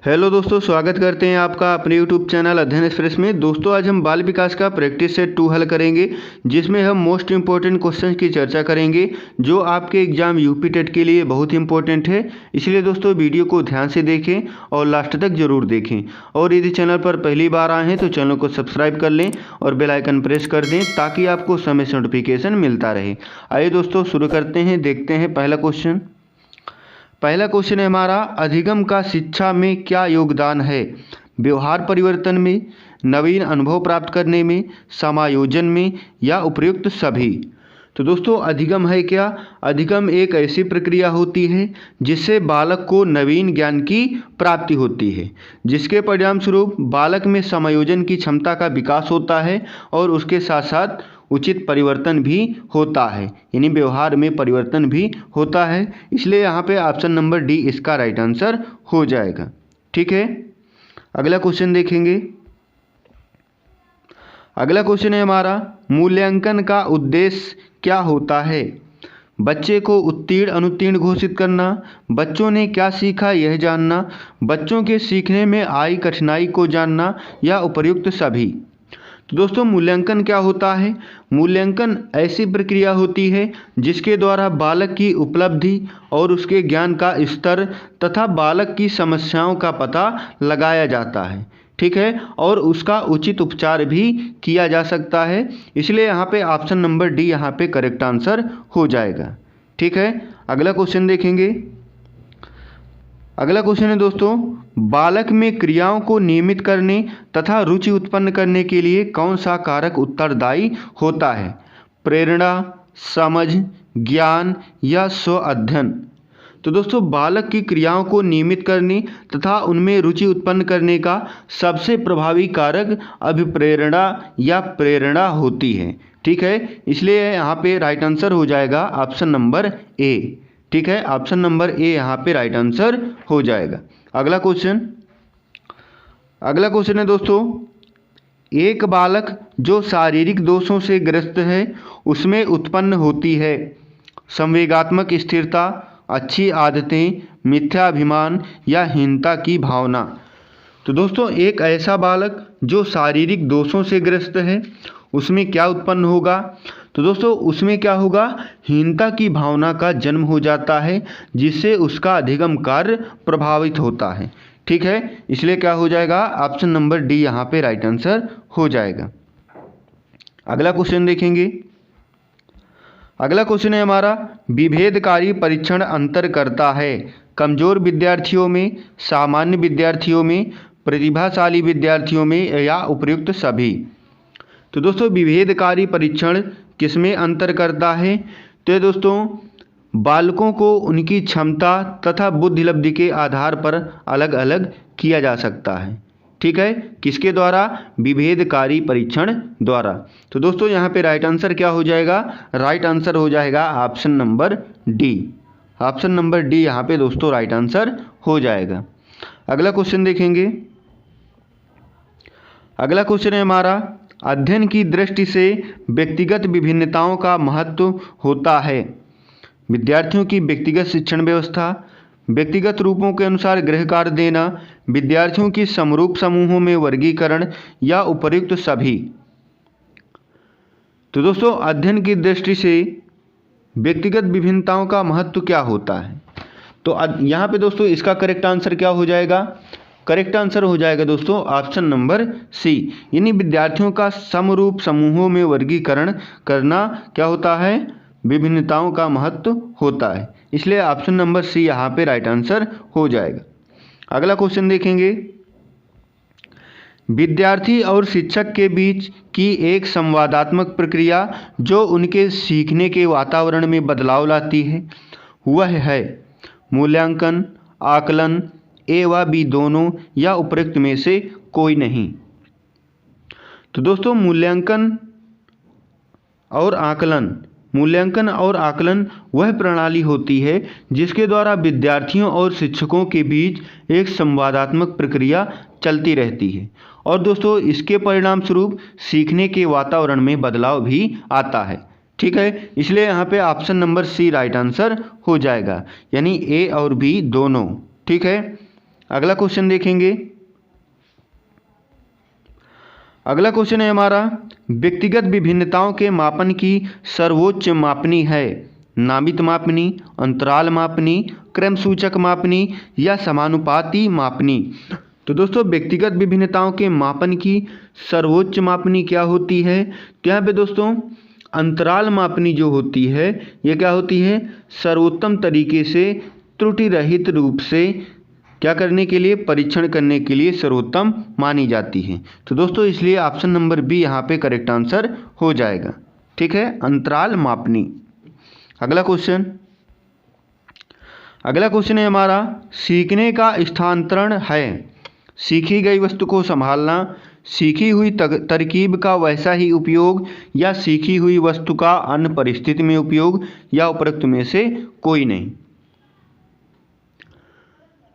Hello दोस्तों, स्वागत करते हैं आपका अपने यूट्यूब चैनल अध्ययन एक्सप्रेस में। दोस्तों आज हम बाल विकास का प्रैक्टिस सेट 2 हल करेंगे, जिसमें हम मोस्ट इंपॉर्टेंट क्वेश्चंस की चर्चा करेंगे जो आपके एग्जाम यूपी टेट के लिए बहुत इंपॉर्टेंट है। इसलिए दोस्तों वीडियो को ध्यान से देखें और लास्ट तक जरूर देखें। और यदि चैनल पर पहली बार आए हैं तो चैनल को सब्सक्राइब कर लें और बेल आइकन प्रेस कर दें ताकि आपको समय से नोटिफिकेशन मिलता रहे। आइए दोस्तों शुरू करते हैं, देखते हैं पहला क्वेश्चन है हमारा, अधिगम का शिक्षा में क्या योगदान है? व्यवहार परिवर्तन में, नवीन अनुभव प्राप्त करने में, समायोजन में या उपयुक्त सभी? तो दोस्तों अधिगम है क्या? अधिगम एक ऐसी प्रक्रिया होती है जिससे बालक को नवीन ज्ञान की प्राप्ति होती है, जिसके परिणाम स्वरूप बालक में समायोजन की क्षमता का विकास होता है और उसके साथ साथ उचित परिवर्तन भी होता है, यानी व्यवहार में परिवर्तन भी होता है। इसलिए यहाँ पे ऑप्शन नंबर डी इसका राइट आंसर हो जाएगा। ठीक है, अगला क्वेश्चन देखेंगे। अगला क्वेश्चन है हमारा, मूल्यांकन का उद्देश्य क्या होता है? बच्चे को उत्तीर्ण अनुत्तीर्ण घोषित करना, बच्चों ने क्या सीखा यह जानना, बच्चों के सीखने में आई कठिनाई को जानना या उपर्युक्त सभी? तो दोस्तों मूल्यांकन क्या होता है? मूल्यांकन ऐसी प्रक्रिया होती है जिसके द्वारा बालक की उपलब्धि और उसके ज्ञान का स्तर तथा बालक की समस्याओं का पता लगाया जाता है। ठीक है, और उसका उचित उपचार भी किया जा सकता है। इसलिए यहाँ पे ऑप्शन नंबर डी यहाँ पे करेक्ट आंसर हो जाएगा। ठीक है, अगला क्वेश्चन देखेंगे। अगला क्वेश्चन है दोस्तों, बालक में क्रियाओं को नियमित करने तथा रुचि उत्पन्न करने के लिए कौन सा कारक उत्तरदायी होता है? प्रेरणा, समझ, ज्ञान या स्व अध्ययन? तो दोस्तों बालक की क्रियाओं को नियमित करने तथा उनमें रुचि उत्पन्न करने का सबसे प्रभावी कारक अभिप्रेरणा या प्रेरणा होती है। ठीक है, इसलिए यहाँ पे राइट आंसर हो जाएगा ऑप्शन नंबर ए। ठीक है, ऑप्शन नंबर ए यहाँ पे राइट आंसर हो जाएगा। अगला क्वेश्चन है दोस्तों, एक बालक जो शारीरिक दोषों से ग्रस्त है उसमें उत्पन्न होती है संवेगात्मक स्थिरता, अच्छी आदतें, मिथ्याभिमान या हीनता की भावना? तो दोस्तों एक ऐसा बालक जो शारीरिक दोषों से ग्रस्त है उसमें क्या उत्पन्न होगा? तो दोस्तों उसमें क्या होगा? हीनता की भावना का जन्म हो जाता है, जिससे उसका अधिगम कार्य प्रभावित होता है। ठीक है, इसलिए क्या हो जाएगा? ऑप्शन नंबर डी यहाँ पे राइट आंसर हो जाएगा। अगला क्वेश्चन देखेंगे। अगला क्वेश्चन है हमारा, विभेदकारी परीक्षण अंतर करता है कमजोर विद्यार्थियों में, सामान्य विद्यार्थियों में, प्रतिभाशाली विद्यार्थियों में या उपयुक्त सभी? तो दोस्तों विभेदकारी परीक्षण किसमें अंतर करता है? तो दोस्तों बालकों को उनकी क्षमता तथा बुद्धिलब्धि के आधार पर अलग अलग किया जा सकता है। ठीक है, किसके द्वारा? विभेदकारी परीक्षण द्वारा। तो दोस्तों यहाँ पे राइट आंसर क्या हो जाएगा? राइट आंसर हो जाएगा option number D. Option number D यहाँ पे दोस्तों राइट आंसर हो जाएगा। अगला क्वेश्चन देखेंगे। अगला क्वेश्चन है हमारा, अध्ययन की दृष्टि से व्यक्तिगत विभिन्नताओं का महत्व होता है विद्यार्थियों की व्यक्तिगत शिक्षण व्यवस्था, व्यक्तिगत रूपों के अनुसार गृह कार्य देना, विद्यार्थियों की समरूप समूहों में वर्गीकरण या उपर्युक्त सभी? तो दोस्तों अध्ययन की दृष्टि से व्यक्तिगत विभिन्नताओं का महत्व क्या होता है? तो यहाँ पे दोस्तों इसका करेक्ट आंसर क्या हो जाएगा? करेक्ट आंसर हो जाएगा दोस्तों ऑप्शन नंबर सी, यानी विद्यार्थियों का समरूप समूहों में वर्गीकरण करना क्या होता है? विभिन्नताओं का महत्व होता है। इसलिए ऑप्शन नंबर सी यहाँ पे राइट आंसर हो जाएगा। अगला क्वेश्चन देखेंगे। विद्यार्थी और शिक्षक के बीच की एक संवादात्मक प्रक्रिया जो उनके सीखने के वातावरण में बदलाव लाती है वह है मूल्यांकन, आकलन, ए व बी दोनों या उपयुक्त में से कोई नहीं? तो दोस्तों मूल्यांकन और आकलन वह प्रणाली होती है जिसके द्वारा विद्यार्थियों और शिक्षकों के बीच एक संवादात्मक प्रक्रिया चलती रहती है और दोस्तों इसके परिणाम स्वरूप सीखने के वातावरण में बदलाव भी आता है। ठीक है, इसलिए यहाँ पे option number C right answer हो जाएगा, यानी ए और बी दोनों। ठीक है, अगला क्वेश्चन देखेंगे। अगला क्वेश्चन है हमारा, व्यक्तिगत विभिन्नताओं के मापन की सर्वोच्च मापनी है नामित मापनी, अंतराल मापनी, क्रम सूचक मापनी या समानुपाती मापनी। तो दोस्तों व्यक्तिगत विभिन्नताओं के मापन की सर्वोच्च मापनी क्या होती है? तो यहाँ पे दोस्तों अंतराल मापनी जो होती है ये क्या होती है? सर्वोत्तम तरीके से त्रुटि रहित रूप से क्या करने के लिए, परीक्षण करने के लिए सर्वोत्तम मानी जाती है। तो दोस्तों इसलिए ऑप्शन नंबर बी यहाँ पे करेक्ट आंसर हो जाएगा। ठीक है, अंतराल मापनी। अगला क्वेश्चन है हमारा, सीखने का स्थानांतरण है सीखी गई वस्तु को संभालना, सीखी हुई तरकीब का वैसा ही उपयोग या सीखी हुई वस्तु का अन्य परिस्थिति में उपयोग या उपरोक्त में से कोई नहीं।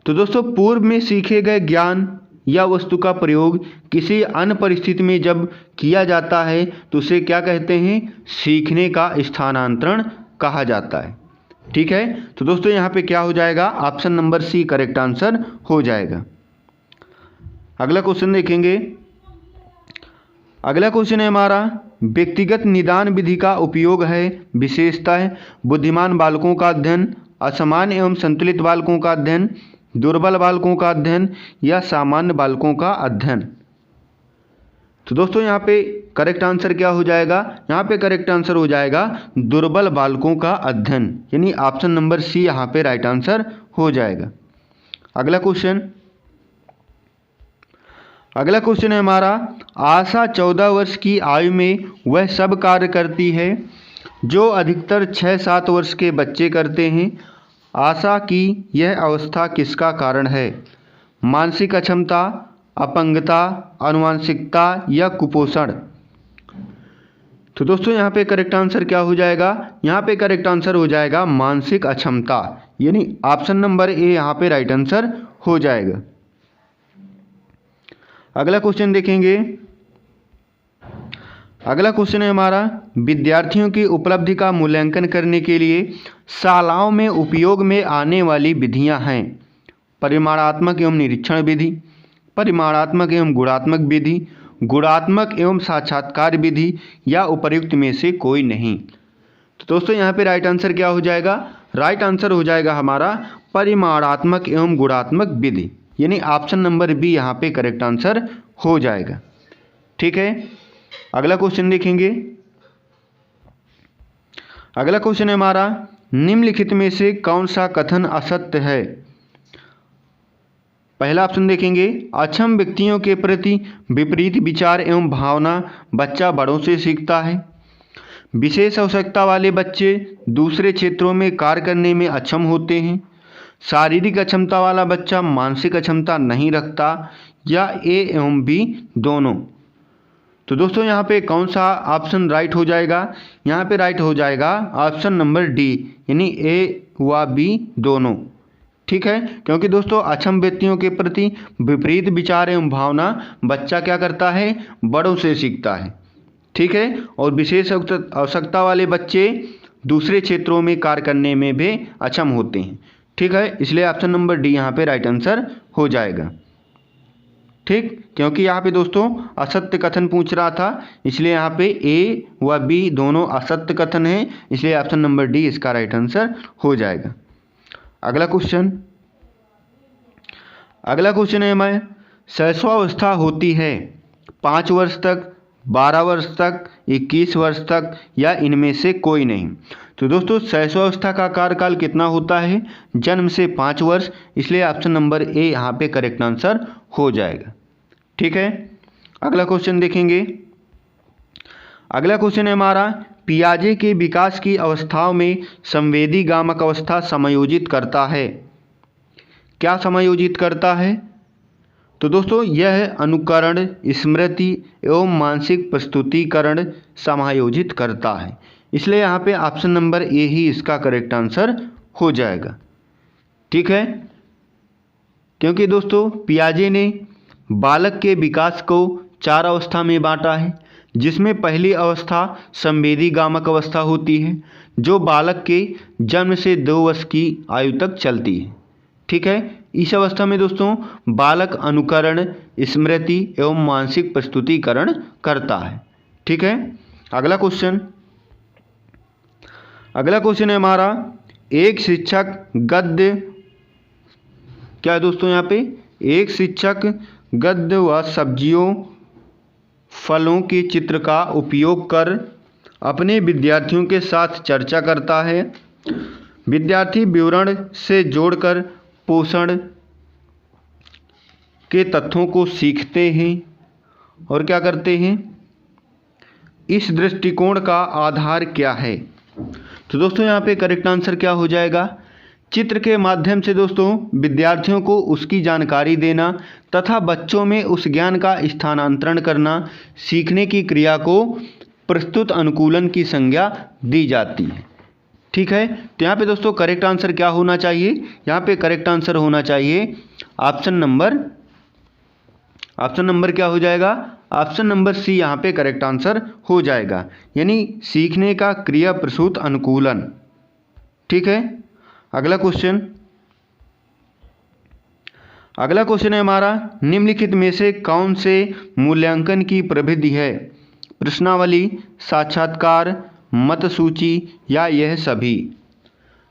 तो दोस्तों पूर्व में सीखे गए ज्ञान या वस्तु का प्रयोग किसी अन्य परिस्थिति में जब किया जाता है तो उसे क्या कहते हैं? सीखने का स्थानांतरण कहा जाता है। ठीक है, तो दोस्तों यहाँ पे क्या हो जाएगा? Option number C correct answer हो जाएगा। अगला क्वेश्चन देखेंगे। अगला क्वेश्चन है हमारा, व्यक्तिगत निदान विधि का उपयोग है विशेषतः बुद्धिमान बालकों का अध्ययन, असमान एवं संतुलित बालकों का अध्ययन, दुर्बल बालकों का अध्ययन या सामान्य बालकों का अध्ययन। तो दोस्तों यहाँ पे करेक्ट आंसर क्या हो जाएगा? यहाँ पे करेक्ट आंसर हो जाएगा दुर्बल बालकों का अध्ययन, यानी ऑप्शन नंबर सी यहाँ पे राइट आंसर हो जाएगा। अगला क्वेश्चन है हमारा, आशा 14 वर्ष की आयु में वह सब कार्य करती है जो अधिकतर 6-7 वर्ष के बच्चे करते हैं। आशा की यह अवस्था किसका कारण है? मानसिक अक्षमता, अपंगता, आनुवंशिकता या कुपोषण। तो दोस्तों यहाँ पे करेक्ट आंसर क्या हो जाएगा? यहाँ पे करेक्ट आंसर हो जाएगा मानसिक अक्षमता, यानी ऑप्शन नंबर ए यहाँ पे राइट आंसर हो जाएगा। अगला क्वेश्चन देखेंगे। अगला क्वेश्चन है हमारा, विद्यार्थियों की उपलब्धि का मूल्यांकन करने के लिए शालाओं में उपयोग में आने वाली विधियां हैं परिमाणात्मक एवं निरीक्षण विधि, परिमाणात्मक एवं गुणात्मक विधि, गुणात्मक एवं साक्षात्कार विधि या उपर्युक्त में से कोई नहीं। तो दोस्तों यहाँ पे राइट आंसर क्या हो जाएगा? राइट आंसर हो जाएगा हमारा परिमाणात्मक एवं गुणात्मक विधि, यानी ऑप्शन नंबर बी यहाँ पे करेक्ट आंसर हो जाएगा। ठीक है, अगला क्वेश्चन देखेंगे। अगला क्वेश्चन है हमारा, निम्नलिखित में से कौन सा कथन असत्य है? पहला ऑप्शन देखेंगे, अक्षम व्यक्तियों के प्रति विपरीत विचार एवं भावना बच्चा बड़ों से सीखता है। विशेष आवश्यकता वाले बच्चे दूसरे क्षेत्रों में कार्य करने में अक्षम होते हैं। शारीरिक अक्षमता वाला बच्चा मानसिक अक्षमता नहीं रखता, या ए एवं बी दोनों। तो दोस्तों यहाँ पे कौन सा ऑप्शन राइट हो जाएगा? यहाँ पे राइट हो जाएगा ऑप्शन नंबर डी, यानी ए व बी दोनों। ठीक है, क्योंकि दोस्तों अक्षम व्यक्तियों के प्रति विपरीत विचार एवं भावना बच्चा क्या करता है? बड़ों से सीखता है। ठीक है, और विशेष आवश्यकता वाले बच्चे दूसरे क्षेत्रों में कार्य करने में भी अक्षम होते हैं। ठीक है, इसलिए ऑप्शन नंबर डी यहाँ पे राइट आंसर हो जाएगा। ठीक, क्योंकि यहाँ पे दोस्तों असत्य कथन पूछ रहा था, इसलिए यहाँ पे ए व बी दोनों असत्य कथन है, इसलिए ऑप्शन नंबर डी इसका राइट आंसर हो जाएगा। अगला क्वेश्चन है हमारे, शैशवावस्था होती है 5 वर्ष तक, 12 वर्ष तक, 21 वर्ष तक या इनमें से कोई नहीं। तो दोस्तों शैशवावस्था का कार्यकाल कितना होता है? जन्म से 5 वर्ष, इसलिए ऑप्शन नंबर ए यहाँ पे करेक्ट आंसर हो जाएगा। ठीक है, अगला क्वेश्चन देखेंगे। अगला क्वेश्चन है हमारा, पियाजे के विकास की अवस्थाओं में संवेदी गामक अवस्था समायोजित करता है। क्या समायोजित करता है? तो दोस्तों यह अनुकरण, स्मृति एवं मानसिक प्रस्तुतिकरण समायोजित करता है, इसलिए यहाँ पे ऑप्शन नंबर ए ही इसका करेक्ट आंसर हो जाएगा। ठीक है, क्योंकि दोस्तों पियाजे ने बालक के विकास को 4 अवस्था में बांटा है, जिसमें पहली अवस्था संवेदी गामक अवस्था होती है, जो बालक के जन्म से 2 वर्ष की आयु तक चलती है। ठीक है, इस अवस्था में दोस्तों बालक अनुकरण, स्मृति एवं मानसिक प्रस्तुतिकरण करता है। ठीक है। अगला क्वेश्चन है हमारा, एक शिक्षक गद्य, क्या है दोस्तों यहाँ पे, एक शिक्षक गद्य व सब्जियों फलों के चित्र का उपयोग कर अपने विद्यार्थियों के साथ चर्चा करता है। विद्यार्थी विवरण से जोड़कर पोषण के तथ्यों को सीखते हैं और क्या करते हैं, इस दृष्टिकोण का आधार क्या है। तो दोस्तों यहाँ पे करेक्ट आंसर क्या हो जाएगा, चित्र के माध्यम से दोस्तों विद्यार्थियों को उसकी जानकारी देना तथा बच्चों में उस ज्ञान का स्थानांतरण करना, सीखने की क्रिया को प्रस्तुत अनुकूलन की संज्ञा दी जाती है। ठीक है। तो यहाँ पे दोस्तों करेक्ट आंसर क्या होना चाहिए, यहाँ पे करेक्ट आंसर होना चाहिए ऑप्शन नंबर क्या हो जाएगा, ऑप्शन नंबर सी यहाँ पे करेक्ट आंसर हो जाएगा, यानी सीखने का क्रिया प्रसूत अनुकूलन। ठीक है। अगला क्वेश्चन है हमारा, निम्नलिखित में से कौन से मूल्यांकन की प्रविधि है, प्रश्नावली, साक्षात्कार, मत सूची या यह सभी।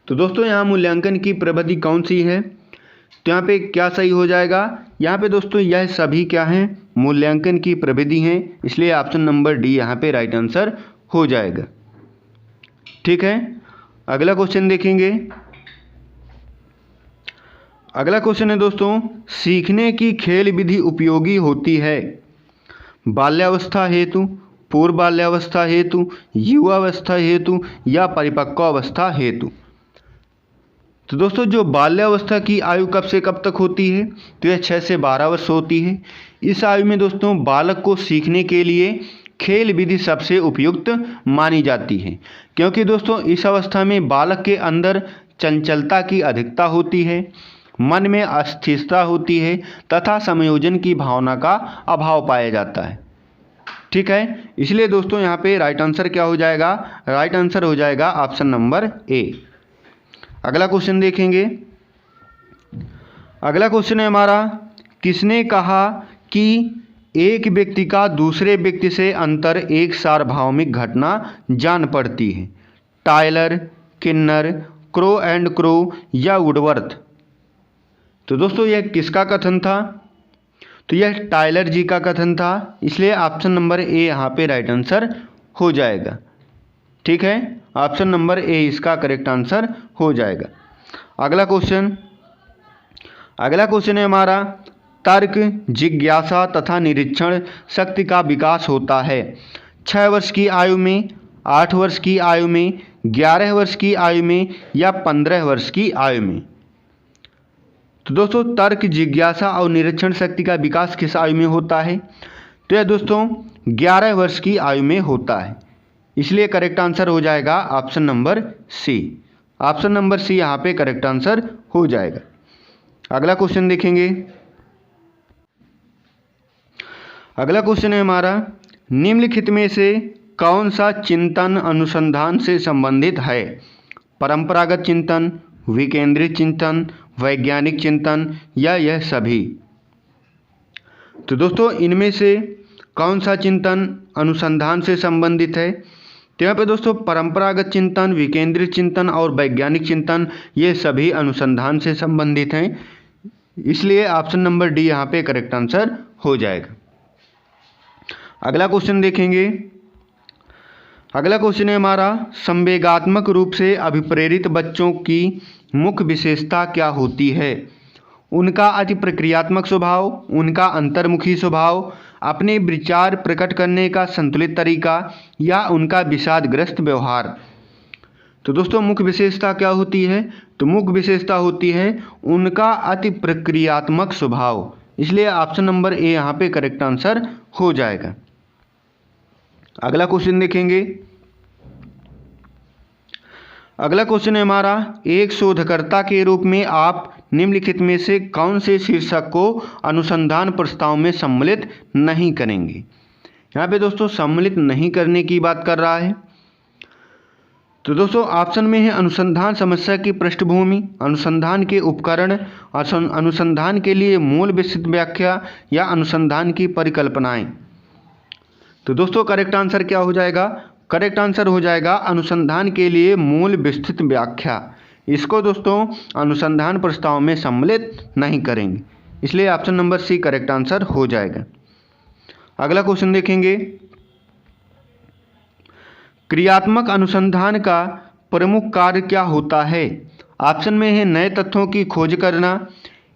तो दोस्तों यहाँ मूल्यांकन की प्रविधि कौन सी है, तो यहाँ पे क्या सही हो जाएगा, यहाँ पे दोस्तों यह सभी क्या हैं, मूल्यांकन की प्रविधि हैं, इसलिए ऑप्शन नंबर डी यहाँ पे राइट आंसर हो जाएगा। ठीक है। अगला क्वेश्चन देखेंगे। अगला क्वेश्चन है दोस्तों, सीखने की खेल विधि उपयोगी होती है बाल्यावस्था हेतु, पूर्व बाल्यावस्था हेतु, युवावस्था हेतु या परिपक्वावस्था हेतु। तो दोस्तों जो बाल्यावस्था की आयु कब से कब तक होती है, तो यह 6 से 12 वर्ष होती है। इस आयु में दोस्तों बालक को सीखने के लिए खेल विधि सबसे उपयुक्त मानी जाती है, क्योंकि दोस्तों इस अवस्था में बालक के अंदर चंचलता की अधिकता होती है, मन में अस्थिरता होती है तथा समायोजन की भावना का अभाव पाया जाता है। ठीक है। इसलिए दोस्तों यहाँ पे राइट आंसर क्या हो जाएगा, राइट आंसर हो जाएगा ऑप्शन नंबर ए। अगला क्वेश्चन देखेंगे। अगला क्वेश्चन है हमारा, किसने कहा कि एक व्यक्ति का दूसरे व्यक्ति से अंतर एक सार्वभौमिक घटना जान पड़ती है, Tylor, Skinner, Crow and Crow या वुडवर्थ। तो दोस्तों यह किसका कथन था, तो यह टायलर जी का कथन था, इसलिए ऑप्शन नंबर ए यहाँ पे राइट आंसर हो जाएगा। ठीक है। ऑप्शन नंबर ए इसका करेक्ट आंसर हो जाएगा। अगला क्वेश्चन है हमारा, तर्क, जिज्ञासा तथा निरीक्षण शक्ति का विकास होता है 6 वर्ष की आयु में, 8 वर्ष की आयु में, 11 वर्ष की आयु में या 15 वर्ष की आयु में। तो दोस्तों तर्क, जिज्ञासा और निरीक्षण शक्ति का विकास किस आयु में होता है, तो यह दोस्तों 11 वर्ष की आयु में होता है, इसलिए करेक्ट आंसर हो जाएगा option number C. Option number C यहाँ पे करेक्ट आंसर हो जाएगा। अगला क्वेश्चन देखेंगे। अगला क्वेश्चन है हमारा, निम्नलिखित में से कौन सा चिंतन अनुसंधान से संबंधित है, परंपरागत चिंतन, विकेंद्रित चिंतन, वैज्ञानिक चिंतन या यह सभी। तो दोस्तों इनमें से कौन सा चिंतन अनुसंधान से संबंधित है, तो यहाँ पे दोस्तों परंपरागत चिंतन, विकेंद्रित चिंतन और वैज्ञानिक चिंतन ये सभी अनुसंधान से संबंधित हैं, इसलिए ऑप्शन नंबर डी यहाँ पे करेक्ट आंसर हो जाएगा। अगला क्वेश्चन देखेंगे। अगला क्वेश्चन है हमारा, संवेगात्मक रूप से अभिप्रेरित बच्चों की मुख्य विशेषता क्या होती है, उनका अति प्रक्रियात्मक स्वभाव, उनका अंतर्मुखी स्वभाव, अपने विचार प्रकट करने का संतुलित तरीका या उनका विषादग्रस्त व्यवहार। तो दोस्तों मुख्य विशेषता क्या होती है, तो मुख्य विशेषता होती है उनका अति प्रक्रियात्मक स्वभाव, इसलिए ऑप्शन नंबर ए यहाँ पे करेक्ट आंसर हो जाएगा। अगला क्वेश्चन देखेंगे। अगला क्वेश्चन है हमारा, एक शोधकर्ता के रूप में आप निम्नलिखित में से कौन से शीर्षक को अनुसंधान प्रस्ताव में सम्मिलित नहीं करेंगे। यहाँ पे दोस्तों सम्मिलित नहीं करने की बात कर रहा है। तो दोस्तों ऑप्शन में है अनुसंधान समस्या की पृष्ठभूमि, अनुसंधान के उपकरण, अनुसंधान के लिए मूल विस्तृत व्याख्या या अनुसंधान की परिकल्पनाएं। तो दोस्तों करेक्ट आंसर क्या हो जाएगा? करेक्ट आंसर हो जाएगा अनुसंधान के लिए मूल विस्तृत व्याख्या। इसको दोस्तों अनुसंधान प्रस्ताव में सम्मिलित नहीं करेंगे, इसलिए option number C correct answer हो जाएगा। अगला क्वेश्चन देखेंगे, क्रियात्मक अनुसंधान का प्रमुख कार्य क्या होता है? ऑप्शन में है नए तथ्यों की खोज करना,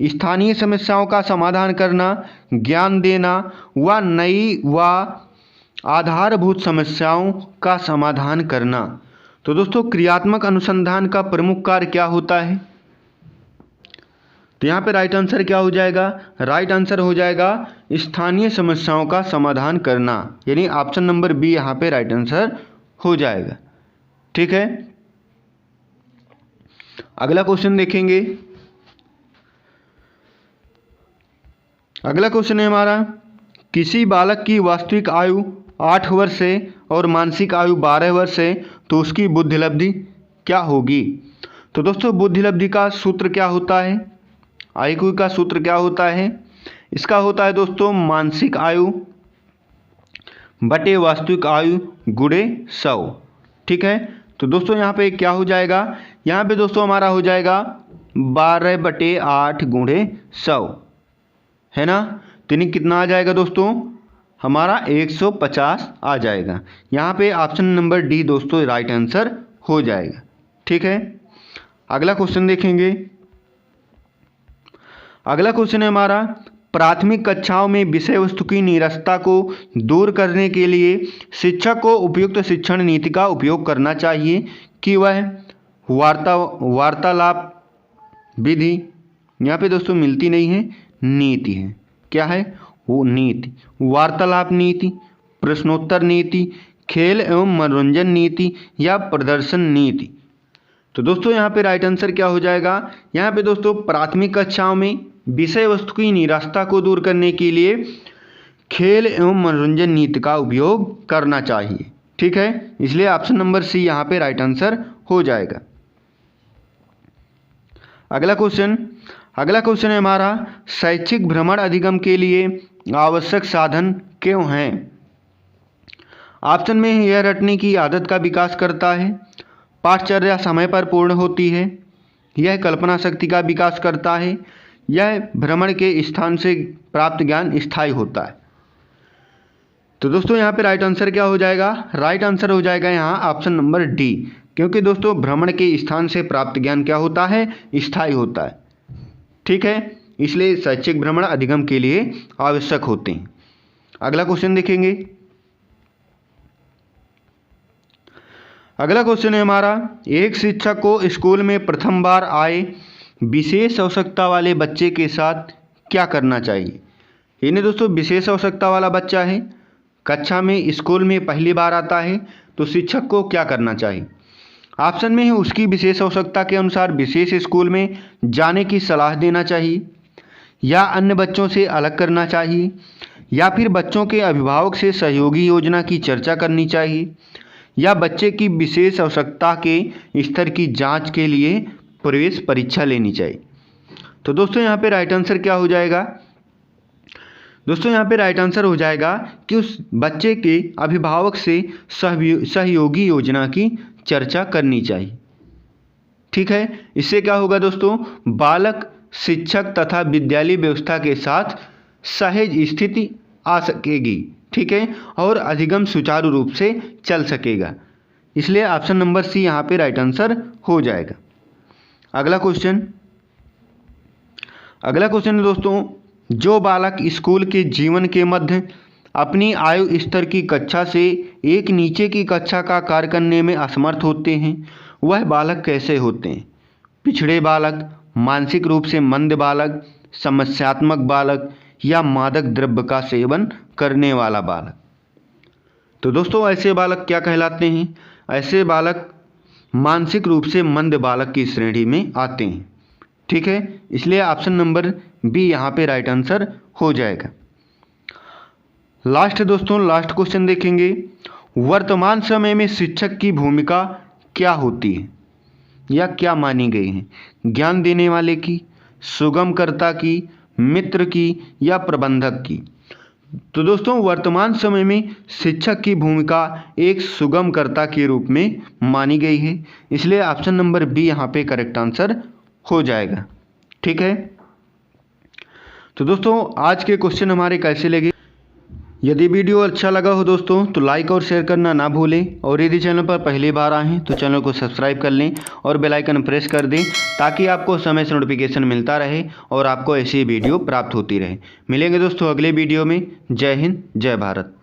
स्थानीय समस्याओं का समाधान करना, ज्ञान देना व नई व आधारभूत समस्याओं का समाधान करना। तो दोस्तों क्रियात्मक अनुसंधान का प्रमुख कार्य क्या होता है? तो यहाँ पे राइट आंसर क्या हो जाएगा? राइट आंसर हो जाएगा स्थानीय समस्याओं का समाधान करना, यानी ऑप्शन नंबर बी यहाँ पे राइट आंसर हो जाएगा। ठीक है, अगला क्वेश्चन देखेंगे। अगला क्वेश्चन है हमारा, किसी बालक की वास्तविक आयु 8 वर्ष है और मानसिक आयु 12 वर्ष है, तो उसकी बुद्धिलब्धि क्या होगी? तो दोस्तों बुद्धिलब्धि का सूत्र क्या होता है? आईक्यू का सूत्र क्या होता है? इसका होता है दोस्तों मानसिक आयु बटे वास्तविक आयु गुणे 100। ठीक है, तो दोस्तों यहाँ पे क्या हो जाएगा? यहाँ पे दोस्तों हमारा हो जाएगा 12/8 गुणे 100, है ना। तो यानी कितना आ जाएगा दोस्तों? हमारा 150 आ जाएगा। यहाँ पे ऑप्शन नंबर डी दोस्तों राइट आंसर हो जाएगा। ठीक है, अगला क्वेश्चन देखेंगे। अगला क्वेश्चन है हमारा, प्राथमिक कक्षाओं में विषय वस्तु की नीरसता को दूर करने के लिए शिक्षक को उपयुक्त शिक्षण नीति का उपयोग करना चाहिए कि वह वार्तालाप विधि, यहाँ पे दोस्तों मिलती नहीं है, नीति है। क्या है वो? नीति। वार्तालाप नीति, प्रश्नोत्तर नीति, खेल एवं मनोरंजन नीति या प्रदर्शन नीति। तो दोस्तों यहाँ पे राइट आंसर क्या हो जाएगा? यहाँ पे दोस्तों प्राथमिक कक्षाओं में विषय वस्तु की निराशा को दूर करने के लिए खेल एवं मनोरंजन नीति का उपयोग करना चाहिए। ठीक है, इसलिए ऑप्शन नंबर सी यहाँ पे राइट आंसर हो जाएगा। अगला क्वेश्चन है हमारा, शैक्षिक भ्रमण अधिगम के लिए आवश्यक साधन क्यों हैं? ऑप्शन में यह रटने की आदत का विकास करता है, पाठचर्या समय पर पूर्ण होती है, यह कल्पना शक्ति का विकास करता है, यह भ्रमण के स्थान से प्राप्त ज्ञान स्थायी होता है। तो दोस्तों यहाँ पे राइट आंसर क्या हो जाएगा? राइट आंसर हो जाएगा यहाँ ऑप्शन नंबर डी, क्योंकि दोस्तों भ्रमण के स्थान से प्राप्त ज्ञान क्या होता है? स्थायी होता है। ठीक है, इसलिए शैक्षिक भ्रमण अधिगम के लिए आवश्यक होते हैं। अगला क्वेश्चन देखेंगे। अगला क्वेश्चन है हमारा, एक शिक्षक को स्कूल में प्रथम बार आए विशेष आवश्यकता वाले बच्चे के साथ क्या करना चाहिए? यानी दोस्तों विशेष आवश्यकता वाला बच्चा है, कक्षा में स्कूल में पहली बार आता है, तो शिक्षक को क्या करना चाहिए? ऑप्शन में है उसकी विशेष आवश्यकता के अनुसार विशेष स्कूल में जाने की सलाह देना चाहिए, या अन्य बच्चों से अलग करना चाहिए, या फिर बच्चों के अभिभावक से सहयोगी योजना की चर्चा करनी चाहिए, या बच्चे की विशेष आवश्यकता के स्तर की जांच के लिए प्रवेश परीक्षा लेनी चाहिए। तो दोस्तों यहाँ पे राइट आंसर क्या हो जाएगा? दोस्तों यहाँ पे राइट आंसर हो जाएगा कि उस बच्चे के अभिभावक से सहयोगी योजना की चर्चा करनी चाहिए। ठीक है, इससे क्या होगा दोस्तों? बालक शिक्षक तथा विद्यालय व्यवस्था के साथ सहज स्थिति आ सकेगी। ठीक है, और अधिगम सुचारू रूप से चल सकेगा। इसलिए ऑप्शन नंबर सी यहाँ पे राइट आंसर हो जाएगा। अगला क्वेश्चन है दोस्तों, जो बालक स्कूल के जीवन के मध्य अपनी आयु स्तर की कक्षा से एक नीचे की कक्षा का कार्य करने में असमर्थ होते हैं, वह बालक कैसे होते हैं? पिछड़े बालक, मानसिक रूप से मंद बालक, समस्यात्मक बालक, या मादक द्रव्य का सेवन करने वाला बालक। तो दोस्तों ऐसे बालक क्या कहलाते हैं? ऐसे बालक मानसिक रूप से मंद बालक की श्रेणी में आते हैं। ठीक है, इसलिए ऑप्शन नंबर बी यहाँ पे राइट आंसर हो जाएगा। लास्ट क्वेश्चन देखेंगे, वर्तमान समय में शिक्षक की भूमिका क्या होती है या क्या मानी गई है? ज्ञान देने वाले की, सुगमकर्ता की, मित्र की या प्रबंधक की? तो दोस्तों वर्तमान समय में शिक्षक की भूमिका एक सुगमकर्ता के रूप में मानी गई है, इसलिए ऑप्शन नंबर बी यहाँ पे करेक्ट आंसर हो जाएगा। ठीक है, तो दोस्तों आज के क्वेश्चन हमारे कैसे लगे? यदि वीडियो अच्छा लगा हो दोस्तों तो लाइक और शेयर करना ना भूलें, और यदि चैनल पर पहली बार आए हैं तो चैनल को सब्सक्राइब कर लें और बेल आइकन प्रेस कर दें, ताकि आपको समय से नोटिफिकेशन मिलता रहे और आपको ऐसी वीडियो प्राप्त होती रहे। मिलेंगे दोस्तों अगले वीडियो में। जय हिंद, जय भारत।